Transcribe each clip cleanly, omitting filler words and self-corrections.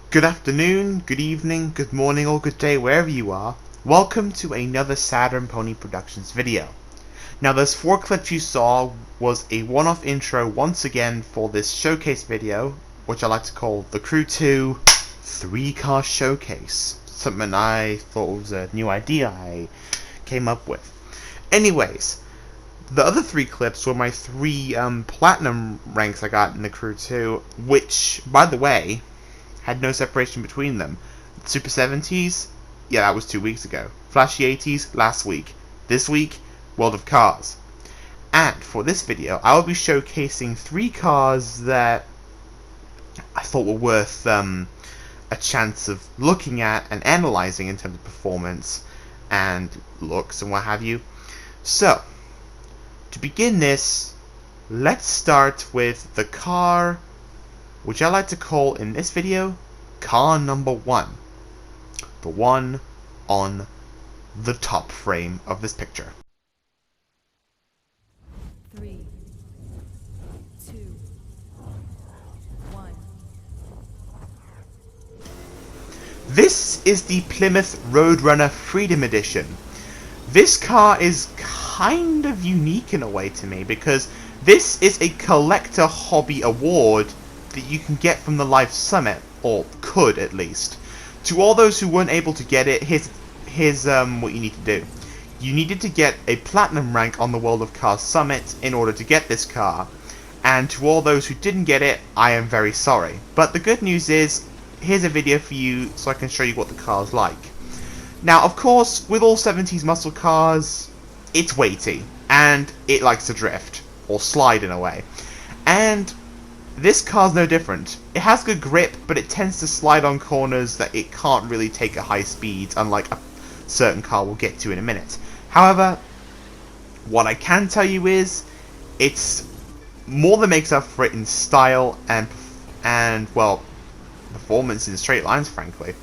Good afternoon, good evening, good morning, or good day, wherever you are. Welcome to another Saturn Pony Productions video. Now, those 4 clips you saw was a one-off intro once again for this showcase video, which I like to call the Crew 2 3-car showcase. Something I thought was a new idea I came up with. Anyways, the other 3 clips were my 3 platinum ranks I got in the Crew 2, which, by the way, had no separation between them. Super 70s, yeah, that was 2 weeks ago. Flashy 80s, last week. This week, World of Cars. And for this video, I will be showcasing 3 cars that I thought were worth a chance of looking at and analyzing in terms of performance and looks and what have you. So, to begin this, let's start with the car which I like to call in this video car number 1. The one on the top frame of this picture. 3, 2, 1. This is the Plymouth Roadrunner Freedom Edition. This car is kind of unique in a way to me because this is a collector hobby award that you can get from the Live Summit, or could at least. To all those who weren't able to get it, here's what you need to do. You needed to get a platinum rank on the World of Cars Summit in order to get this car. And to all those who didn't get it, I am very sorry. But the good news is, here's a video for you so I can show you what the car's like. Now, of course, with all 70s muscle cars, it's weighty, and it likes to drift, or slide in a way. And this car's no different. It has good grip, but it tends to slide on corners that it can't really take at high speeds, unlike a certain car we'll get to in a minute. However, what I can tell you is, it's more than makes up for it in style and well, performance in straight lines, frankly.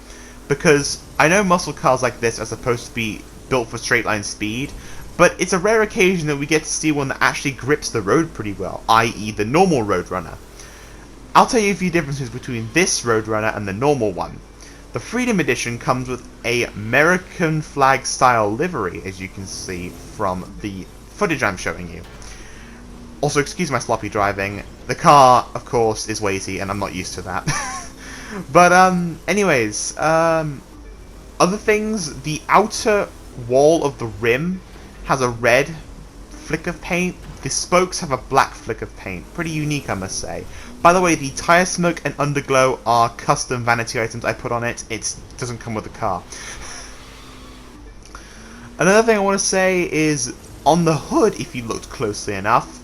Because I know muscle cars like this are supposed to be built for straight line speed, but it's a rare occasion that we get to see one that actually grips the road pretty well, i.e. the normal Roadrunner. I'll tell you a few differences between this Roadrunner and the normal one. The Freedom Edition comes with a American flag style livery, as you can see from the footage I'm showing you. Also, excuse my sloppy driving. The car, of course, is weighty, and I'm not used to that. But, anyways, other things, the outer wall of the rim has a red flick of paint. The spokes have a black flick of paint. Pretty unique, I must say. By the way, the tire smoke and underglow are custom vanity items I put on it. It doesn't come with the car. Another thing I want to say is, on the hood, if you looked closely enough,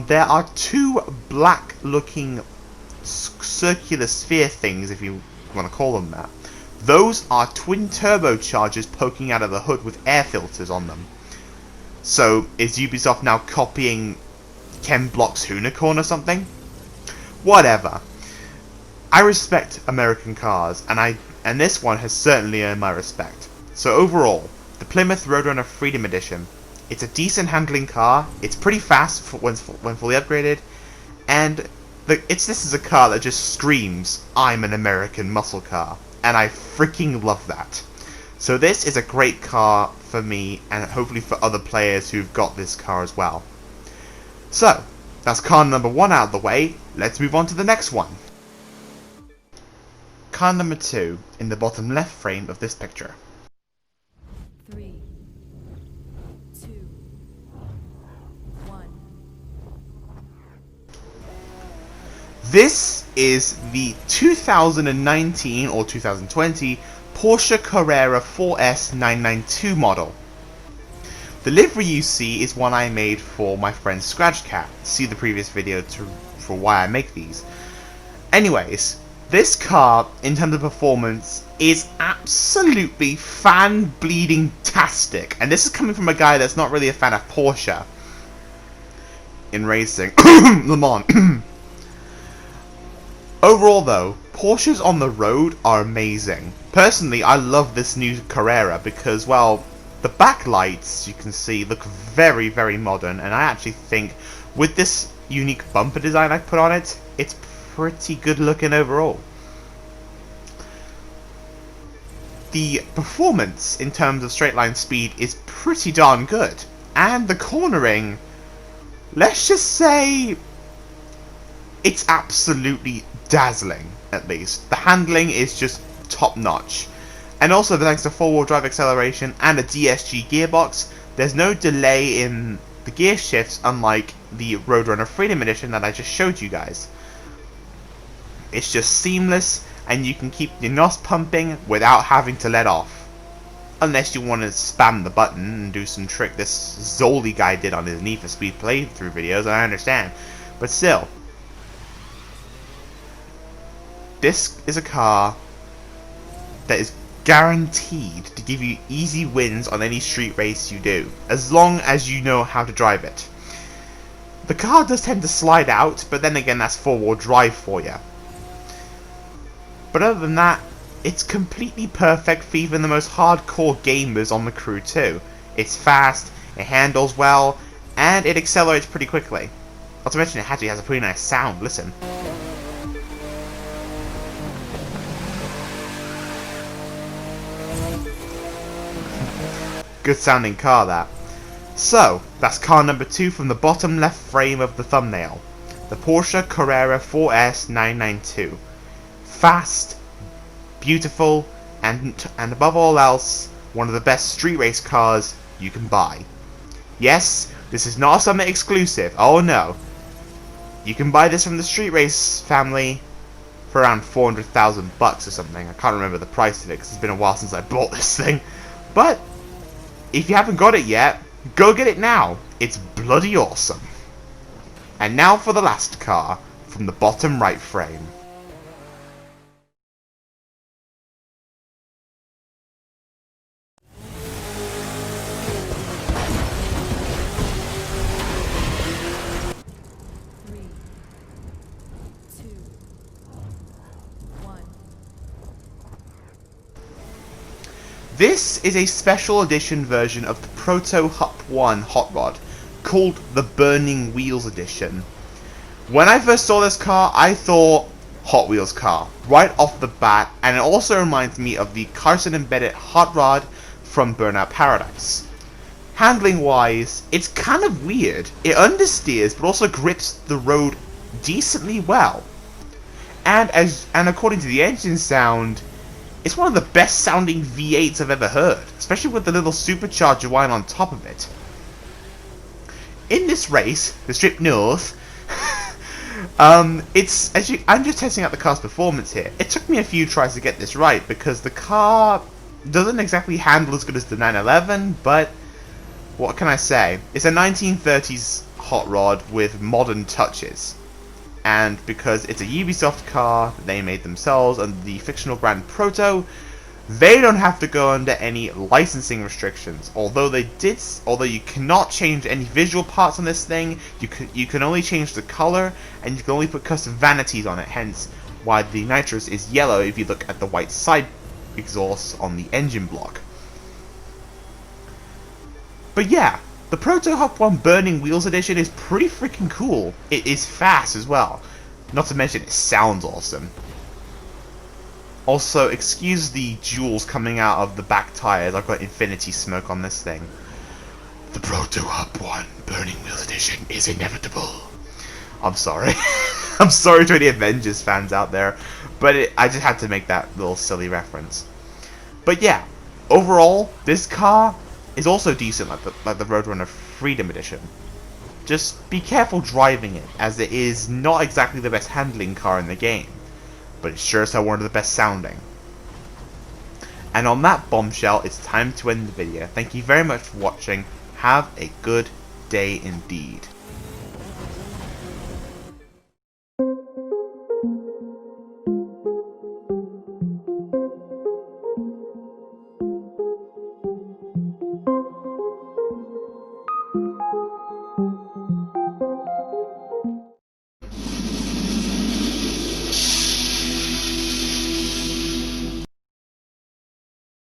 there are 2 black-looking circular sphere things, if you want to call them that. Those are twin turbochargers poking out of the hood with air filters on them. So, is Ubisoft now copying Ken Block's Hoonicorn or something? Whatever. I respect American cars, and this one has certainly earned my respect. So overall, the Plymouth Roadrunner Freedom Edition. It's a decent handling car, it's pretty fast when fully upgraded, and this is a car that just screams, I'm an American muscle car, and I freaking love that. So this is a great car for me, and hopefully for other players who've got this car as well. So, that's car number 1 out of the way, let's move on to the next one. Car number 2, in the bottom left frame of this picture. 3, 2, 1. This is the 2019 or 2020 Porsche Carrera 4S 992 model. The livery you see is one I made for my friend Scratchcat. See the previous video for why I make these. Anyways, this car, in terms of performance, is absolutely fan-bleeding-tastic. And this is coming from a guy that's not really a fan of Porsche in racing. Le Mans. Overall though, Porsches on the road are amazing. Personally, I love this new Carrera because, well, the backlights, you can see, look very, very modern, and I actually think with this unique bumper design I put on it, it's pretty good looking overall. the performance in terms of straight line speed is pretty darn good. And the cornering, let's just say, it's absolutely dazzling, at least. The handling is just top notch. And also, thanks to 4-wheel drive acceleration and a DSG gearbox, there's no delay in the gear shifts, unlike the Roadrunner Freedom Edition that I just showed you guys. It's just seamless, and you can keep your NOS pumping without having to let off. Unless you want to spam the button and do some trick this Zoli guy did on his Need for Speed playthrough videos, I understand. But still, this is a car that is guaranteed to give you easy wins on any street race you do, as long as you know how to drive it. The car does tend to slide out, but then again, that's 4-wheel drive for you. But other than that, it's completely perfect for even the most hardcore gamers on the crew too. It's fast, it handles well, and it accelerates pretty quickly. Not to mention it actually has a pretty nice sound, listen. Good sounding car, that. So, that's car number 2 from the bottom left frame of the thumbnail. The Porsche Carrera 4S 992. Fast, beautiful, and above all else, one of the best street race cars you can buy. Yes, this is not a Summit exclusive, oh no. You can buy this from the street race family for around 400,000 bucks or something. I can't remember the price of it because it's been a while since I bought this thing. But if you haven't got it yet, go get it now. It's bloody awesome. And now for the last car from the bottom right frame. This is a special edition version of the Proto Hup 1 Hot Rod, called the Burning Wheels Edition. When I first saw this car, I thought Hot Wheels car, right off the bat, and it also reminds me of the Carson Embedded Hot Rod from Burnout Paradise. Handling wise, it's kind of weird. It understeers, but also grips the road decently well. And according to the engine sound, it's one of the best sounding V8s I've ever heard, especially with the little supercharger line on top of it. In this race, the Strip North, I'm just testing out the car's performance here. It took me a few tries to get this right because the car doesn't exactly handle as good as the 911, but what can I say? It's a 1930s hot rod with modern touches. And because it's a Ubisoft car that they made themselves under the fictional brand Proto, they don't have to go under any licensing restrictions. Although you cannot change any visual parts on this thing, you can only change the color, and you can only put custom vanities on it. Hence, why the nitrous is yellow if you look at the white side exhaust on the engine block. But yeah. The Proto Hup 1 Burning Wheels Edition is pretty freaking cool. It is fast as well. Not to mention it sounds awesome. Also, excuse the jewels coming out of the back tires. I've got infinity smoke on this thing. The Proto Hup 1 Burning Wheels Edition is inevitable. I'm sorry. I'm sorry to any Avengers fans out there, but I just had to make that little silly reference. But yeah, overall, this car is also decent like the Roadrunner Freedom Edition. Just be careful driving it, as it is not exactly the best handling car in the game, but it's sure as hell one of the best sounding. And on that bombshell, it's time to end the video. Thank you very much for watching. Have a good day indeed.